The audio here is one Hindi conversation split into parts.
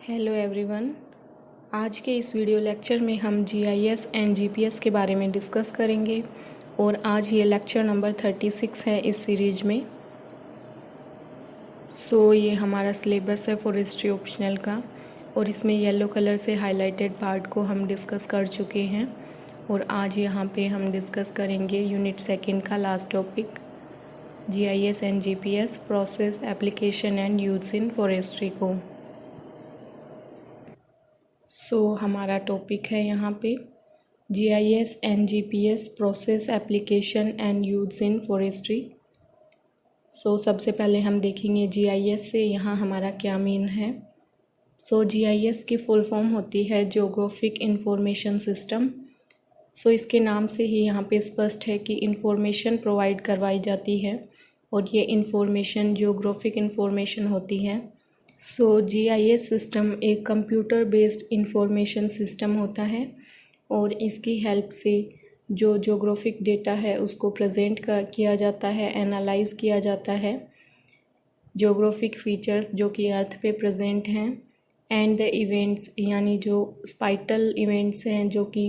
Hello everyone. आज के इस वीडियो लेक्चर में हम जीआईएस एंड जीपीएस के बारे में डिस्कस करेंगे और आज ये लेक्चर नंबर 36 है इस सीरीज में। ये हमारा सिलेबस है फॉरेस्ट्री ऑप्शनल का और इसमें येलो कलर से हाईलाइटेड पार्ट को हम डिस्कस कर चुके हैं और आज यहाँ पे हम डिस्कस करेंगे यूनिट सेकंड का last topic GIS and GPS process application and use in forestry को। हमारा टॉपिक है यहाँ पे GIS and GPS process application and use in forestry. सबसे पहले हम देखेंगे जीआईएस से यहाँ हमारा क्या मीन है। जीआईएस की फुल फॉर्म होती है ज्योग्राफिक इंफॉर्मेशन सिस्टम। इसके नाम से ही यहाँ पे स्पष्ट है कि इंफॉर्मेशन प्रोवाइड करवाई जाती है और ये इंफॉर्मेशन ज्योग्राफिक इंफॉर्मेशन होती है। जीआईएस सिस्टम एक कंप्यूटर बेस्ड इंफॉर्मेशन सिस्टम होता है और इसकी हेल्प से जो ज्योग्राफिक डेटा है उसको प्रेजेंट किया जाता है, एनालाइज किया जाता है। ज्योग्राफिक फीचर्स जो कि अर्थ पे प्रेजेंट हैं एंड द इवेंट्स यानी जो स्पाइटल इवेंट्स हैं जो कि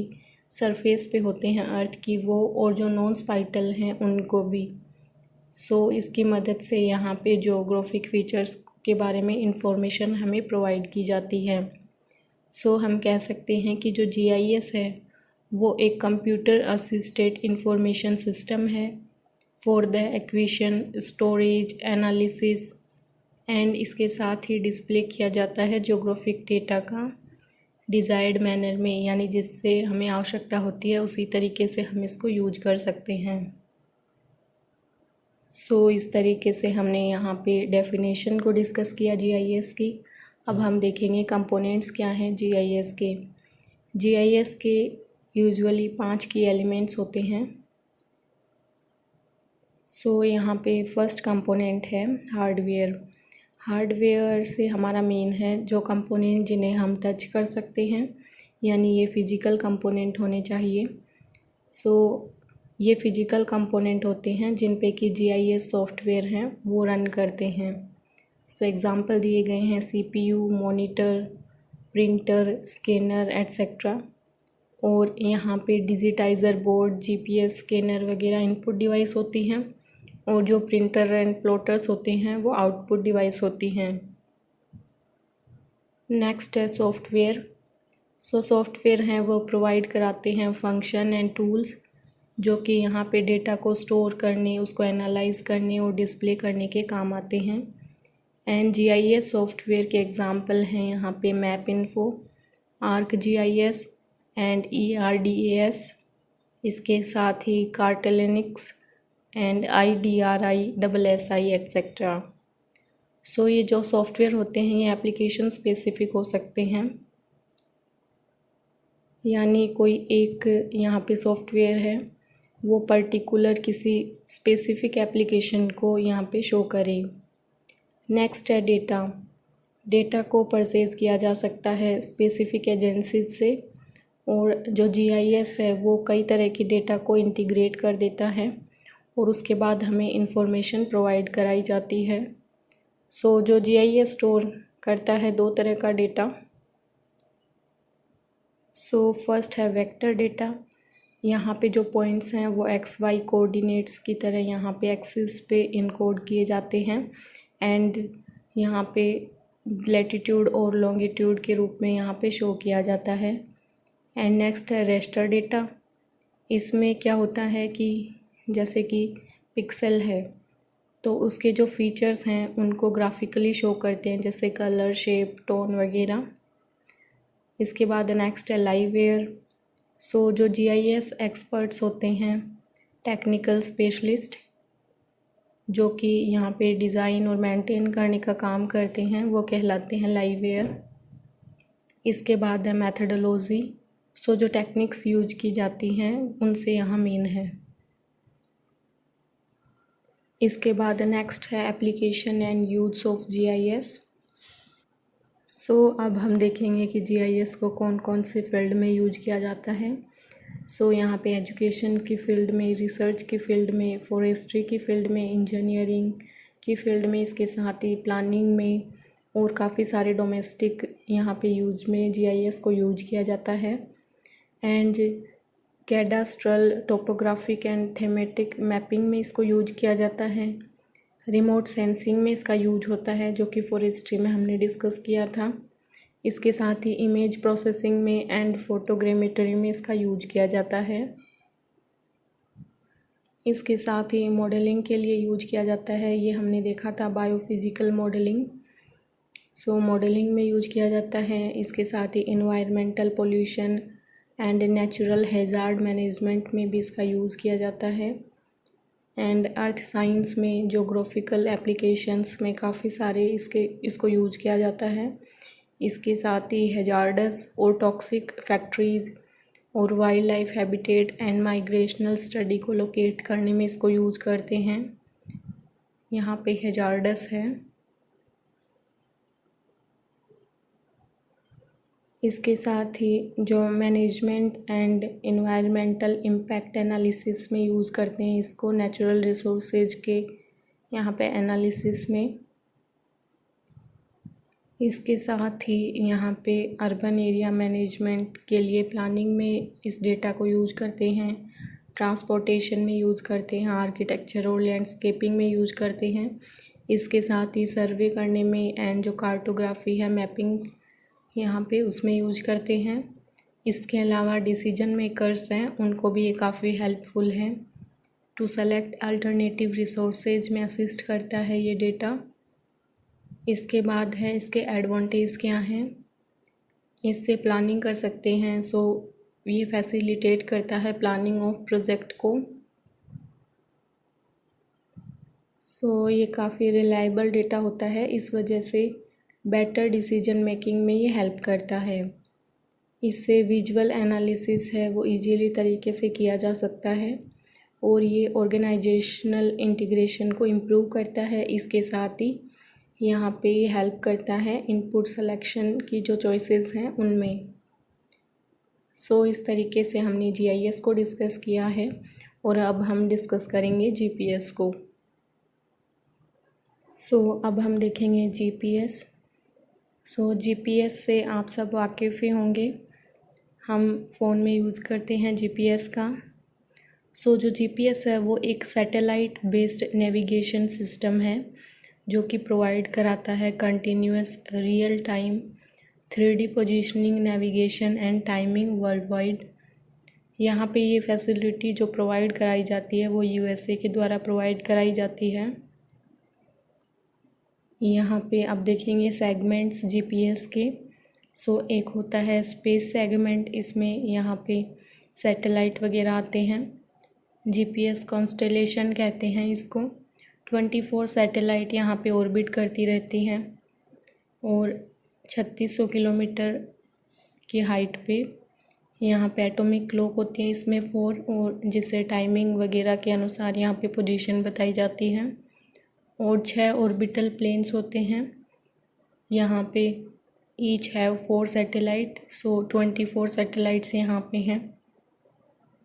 सरफेस पे होते हैं अर्थ की वो, और जो नॉन स्पाइटल हैं उनको भी। इसकी मदद से यहाँ पे ज्योग्राफिक फीचर्स के बारे में इंफॉर्मेशन हमें प्रोवाइड की जाती है। हम कह सकते हैं कि जो जीआईएस है वो एक कंप्यूटर असिस्टेड इंफॉर्मेशन सिस्टम है for the acquisition, storage, analysis and इसके साथ ही डिस्प्ले किया जाता है ज्योग्राफिक डेटा का डिज़ायर्ड मैनर में, यानी जिससे हमें आवश्यकता होती है उसी तरीके से हम इसको यूज कर सकते हैं। इस तरीके से हमने यहाँ पे डेफिनेशन को डिस्कस किया जीआईएस की। अब हम देखेंगे कंपोनेंट्स क्या हैं जीआईएस के। जीआईएस के यूजुअली 5 की एलिमेंट्स होते हैं। यहाँ पे फर्स्ट कंपोनेंट है हार्डवेयर। हार्डवेयर से हमारा मेन है जो कंपोनेंट जिन्हें हम टच कर सकते हैं, यानी ये फिजिकल कंपोनेंट होने चाहिए। ये फिजिकल कंपोनेंट होते हैं जिन पे कि जीआईएस सॉफ्टवेयर हैं वो रन करते हैं। एग्जांपल दिए गए हैं CPU, monitor, printer, scanner etcetera. और यहाँ पे डिजिटाइज़र बोर्ड, जीपीएस, स्कैनर वगैरह इनपुट डिवाइस होती हैं और जो प्रिंटर एंड प्लॉटर्स होते हैं वो आउटपुट डिवाइस होती हैं। नेक्स्ट है सॉफ्टवेयर। सॉफ्टवेयर हैं वो प्रोवाइड कराते हैं फंक्शन एंड टूल्स जो कि यहाँ पे डेटा को स्टोर करने, उसको एनालाइज करने और डिस्प्ले करने के काम आते हैं। एंड जीआईएस सॉफ्टवेयर के एग्जांपल हैं यहाँ पे map info, arc GIS and ERDAS, इसके साथ ही कार्टेलिनिक्स एंड IDRI, SSI एट्सेट्रा। ये जो सॉफ्टवेयर होते हैं ये एप्लीकेशन स्पेसिफिक हो सकते हैं, यानी कोई एक यहाँ पे सॉफ्टवेयर है वो पर्टिकुलर किसी स्पेसिफिक एप्लीकेशन को यहाँ पे शो करे। नेक्स्ट है डेटा। डेटा को परचेज़ किया जा सकता है स्पेसिफिक एजेंसी से और जो जीआईएस है वो कई तरह की डेटा को इंटीग्रेट कर देता है और उसके बाद हमें इंफॉर्मेशन प्रोवाइड कराई जाती है। जो जीआईएस स्टोर करता है 2 तरह का डेटा। फर्स्ट है वेक्टर डेटा। यहाँ पे जो पॉइंट्स हैं वो XY कोऑर्डिनेट्स की तरह यहाँ पे एक्सिस पे इनकोड किए जाते हैं एंड यहाँ पे लैटिट्यूड और लॉन्गिट्यूड के रूप में यहाँ पे शो किया जाता है। एंड नेक्स्ट है रेस्टर डेटा। इसमें क्या होता है कि जैसे कि पिक्सल है तो उसके जो फीचर्स हैं उनको ग्राफिकली शो करते हैं, जैसे कलर, शेप, टोन वगैरह। इसके बाद नेक्स्ट है लाइववेयर। जो जीआईएस एक्सपर्ट्स होते हैं, टेक्निकल स्पेशलिस्ट, जो कि यहाँ पे डिज़ाइन और मेंटेन करने का काम करते हैं, वो कहलाते हैं लाइववेयर। इसके बाद है मेथडोलॉजी। जो टेक्निक्स यूज की जाती हैं उनसे यहाँ मेन है। इसके बाद नेक्स्ट है application and use of GIS. अब हम देखेंगे कि जीआईएस को कौन कौन से फील्ड में यूज किया जाता है। यहाँ पे एजुकेशन की फील्ड में, रिसर्च की फील्ड में, फॉरेस्ट्री की फील्ड में, इंजीनियरिंग की फील्ड में, इसके साथ ही प्लानिंग में और काफ़ी सारे डोमेस्टिक यहाँ पे यूज में जीआईएस को यूज किया जाता है। And cadastral, topographic and thematic mapping में इसको यूज किया जाता है। रिमोट सेंसिंग में इसका यूज होता है, जो कि फॉरेस्ट्री में हमने डिस्कस किया था। इसके साथ ही इमेज प्रोसेसिंग में एंड फोटोग्रामेट्री में इसका यूज किया जाता है। इसके साथ ही मॉडलिंग के लिए यूज किया जाता है, ये हमने देखा था बायोफिजिकल मॉडलिंग। सो मॉडलिंग में यूज किया जाता है। इसके साथ ही environmental pollution and natural hazard management में भी इसका यूज़ किया जाता है। एंड अर्थ साइंस में, जोग्राफिकल एप्लीकेशंस में काफ़ी सारे इसको यूज किया जाता है। इसके साथ ही हैजार्डस और टॉक्सिक फैक्ट्रीज़ और wild life habitat and migrational study को लोकेट करने में इसको यूज़ करते हैं। यहाँ पे हैजार्डस है। इसके साथ ही जो management and environmental impact analysis में यूज़ करते हैं इसको, नेचुरल रिसोर्सेज के यहाँ पे एनालिसिस में। इसके साथ ही यहाँ पे अर्बन एरिया मैनेजमेंट के लिए प्लानिंग में इस डेटा को यूज करते हैं। ट्रांसपोर्टेशन में यूज़ करते हैं, आर्किटेक्चर और लैंडस्केपिंग में यूज करते हैं। इसके साथ ही सर्वे करने में एंड जो कार्टोग्राफी है, मैपिंग यहाँ पे उसमें यूज करते हैं। इसके अलावा डिसीजन मेकर्स हैं, उनको भी ये काफ़ी हेल्पफुल है। टू सेलेक्ट अल्टरनेटिव रिसोर्सेज में असिस्ट करता है ये डेटा। इसके बाद है इसके एडवांटेज क्या हैं। इससे प्लानिंग कर सकते हैं, सो ये फैसिलिटेट करता है प्लानिंग ऑफ प्रोजेक्ट को। सो ये काफ़ी रिलायबल डेटा होता है, इस वजह से बेटर डिसीजन मेकिंग में ये हेल्प करता है। इससे विजुअल एनालिसिस है वो इजीली तरीके से किया जा सकता है और ये ऑर्गेनाइजेशनल इंटीग्रेशन को इम्प्रूव करता है। इसके साथ ही यहाँ पे ये हेल्प करता है इनपुट सिलेक्शन की जो चॉइसेस हैं उनमें। सो इस तरीके से हमने जीआईएस को डिस्कस किया है और अब हम डिस्कस करेंगे जीपीएस को। सो अब हम देखेंगे जीपीएस। सो जीपीएस से आप सब वाकिफ़ ही होंगे, हम फ़ोन में यूज़ करते हैं जीपीएस का। सो जो जीपीएस है वो एक सैटेलाइट बेस्ड नेविगेशन सिस्टम है जो कि प्रोवाइड कराता है continuous real time 3D positioning, navigation and timing world wide. यहाँ पे ये फैसिलिटी जो प्रोवाइड कराई जाती है वो यूएसए के द्वारा प्रोवाइड कराई जाती है। यहाँ पे आप देखेंगे सेगमेंट्स जीपीएस के। सो एक होता है स्पेस सेगमेंट, इसमें यहाँ पे सैटेलाइट वगैरह आते हैं। जीपीएस कॉन्स्टेलेशन कहते हैं इसको। 24 सैटेलाइट यहाँ पे ऑर्बिट करती रहती हैं और 3600 किलोमीटर की हाइट पे यहाँ पे एटॉमिक क्लॉक होती है इसमें 4, और जिससे टाइमिंग वगैरह के अनुसार यहाँ पे पोजीशन बताई जाती है। और 6 ऑर्बिटल प्लेन्स होते हैं यहाँ पे, each have 4 satellite. So 24 satellites यहाँ पे हैं।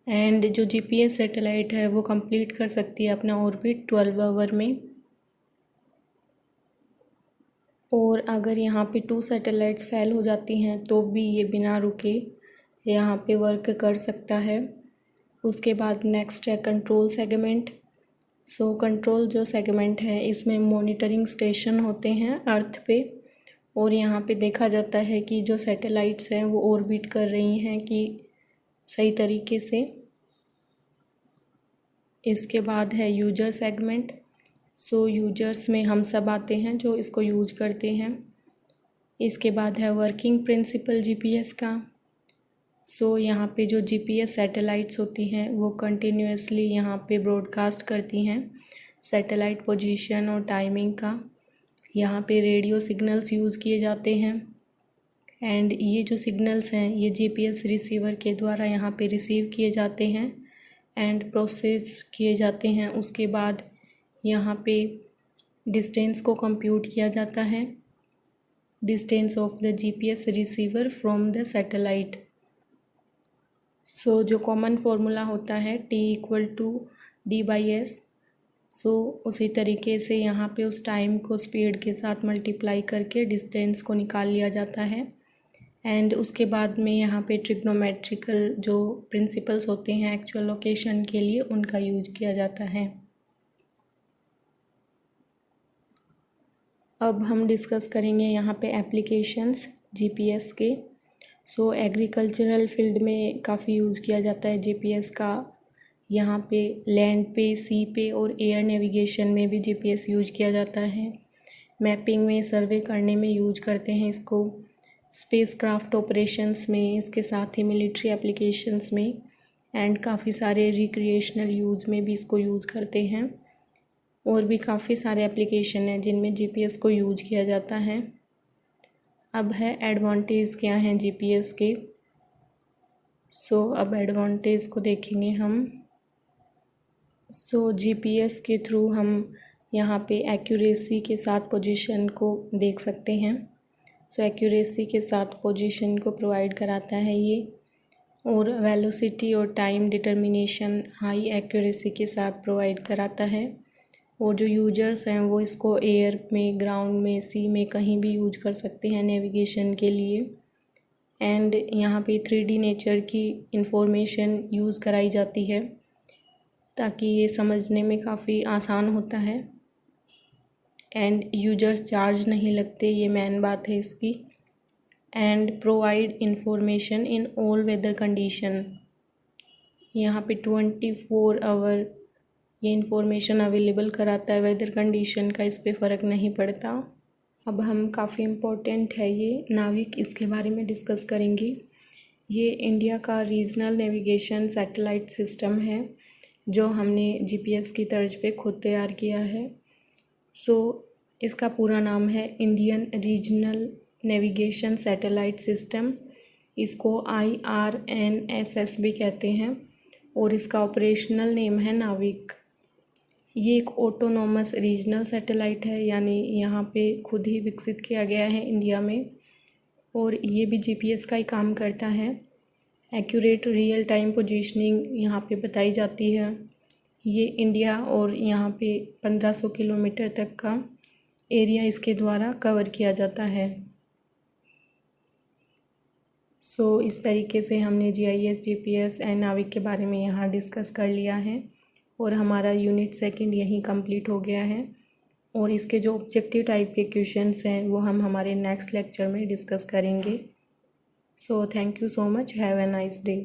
एंड जो जीपीएस सैटेलाइट है वो कंप्लीट कर सकती है अपना ऑर्बिट 12 आवर में। और अगर यहाँ पे 2 सैटेलाइट्स फेल हो जाती हैं तो भी ये बिना रुके यहाँ पे वर्क कर सकता है। उसके बाद नेक्स्ट है कंट्रोल सेगमेंट। सो कंट्रोल जो सेगमेंट है इसमें मॉनिटरिंग स्टेशन होते हैं अर्थ पे, और यहाँ पे देखा जाता है कि जो सैटेलाइट्स हैं वो ऑर्बिट कर रही हैं कि सही तरीके से। इसके बाद है यूजर सेगमेंट। सो यूजर्स में हम सब आते हैं जो इसको यूज करते हैं। इसके बाद है वर्किंग प्रिंसिपल जीपीएस का। सो यहाँ पे जो जीपीएस सैटेलाइट्स होती हैं वो कंटिन्यूअसली यहाँ पे ब्रॉडकास्ट करती हैं सैटेलाइट पोजीशन और टाइमिंग का। यहाँ पे रेडियो सिग्नल्स यूज़ किए जाते हैं एंड ये जो सिग्नल्स हैं ये जीपीएस रिसीवर के द्वारा यहाँ पे रिसीव किए जाते हैं एंड प्रोसेस किए जाते हैं। उसके बाद यहाँ पे डिस्टेंस को कंप्यूट किया जाता है, distance of the GPS receiver from the satellite. So जो कॉमन फॉर्मूला होता है T = D/S। उसी तरीके से यहाँ पे उस टाइम को स्पीड के साथ मल्टीप्लाई करके डिस्टेंस को निकाल लिया जाता है। एंड उसके बाद में यहाँ पे ट्रिग्नोमेट्रिकल जो प्रिंसिपल्स होते हैं एक्चुअल लोकेशन के लिए, उनका यूज किया जाता है। अब हम डिस्कस करेंगे यहाँ पे एप्लीकेशंस जीपीएस के। एग्रीकल्चरल फील्ड में काफ़ी यूज़ किया जाता है जीपीएस का। यहाँ पे लैंड पे, सी पे और एयर नेविगेशन में भी जीपीएस यूज किया जाता है। मैपिंग में, सर्वे करने में यूज करते हैं इसको। स्पेसक्राफ्ट ऑपरेशंस में, इसके साथ ही मिलिट्री एप्लीकेशंस में एंड काफ़ी सारे रिक्रिएशनल यूज़ में भी इसको यूज़ करते हैं। और भी काफ़ी सारे एप्लीकेशन हैं जिनमें जीपीएस को यूज किया जाता है। अब है एडवांटेज क्या हैं जीपीएस के। अब एडवांटेज को देखेंगे हम। जीपीएस के थ्रू हम यहाँ पे एक्यूरेसी के साथ पोजीशन को देख सकते हैं। एक्यूरेसी के साथ पोजीशन को प्रोवाइड कराता है ये। और वेलोसिटी और टाइम डिटर्मिनेशन हाई एक्यूरेसी के साथ प्रोवाइड कराता है। और जो यूजर्स हैं वो इसको एयर में, ग्राउंड में, सी में कहीं भी यूज कर सकते हैं नेविगेशन के लिए। एंड यहाँ पे 3D नेचर की इंफॉर्मेशन यूज़ कराई जाती है ताकि ये समझने में काफ़ी आसान होता है। एंड यूजर्स चार्ज नहीं लगते, ये मेन बात है इसकी। And provide information in all weather condition. यहाँ पे 24 आवर ये इंफॉर्मेशन अवेलेबल कराता है, वेदर कंडीशन का इस पे फ़र्क नहीं पड़ता। अब हम काफ़ी इम्पोर्टेंट है ये नाविक, इसके बारे में डिस्कस करेंगे। ये इंडिया का रीजनल नेविगेशन सैटेलाइट सिस्टम है जो हमने जीपीएस की तर्ज पे खुद तैयार किया है। इसका पूरा नाम है Indian regional navigation satellite system. इसको IRNSS भी कहते हैं और इसका ऑपरेशनल नेम है नाविक। ये एक ऑटोनोमस रीजनल सैटेलाइट है, यानी यहाँ पे खुद ही विकसित किया गया है इंडिया में। और ये भी जीपीएस का ही काम करता है। एक्यूरेट रियल टाइम पोजीशनिंग यहाँ पे बताई जाती है। ये इंडिया और यहाँ पे 1500 किलोमीटर तक का एरिया इसके द्वारा कवर किया जाता है। इस तरीके से हमने GIS, GPS एंड नाविक के बारे में यहाँ डिस्कस कर लिया है और हमारा यूनिट 2 यहीं कंप्लीट हो गया है। और इसके जो ऑब्जेक्टिव टाइप के क्वेश्चंस हैं वो हम हमारे नेक्स्ट लेक्चर में डिस्कस करेंगे। Thank you so much, have a nice day.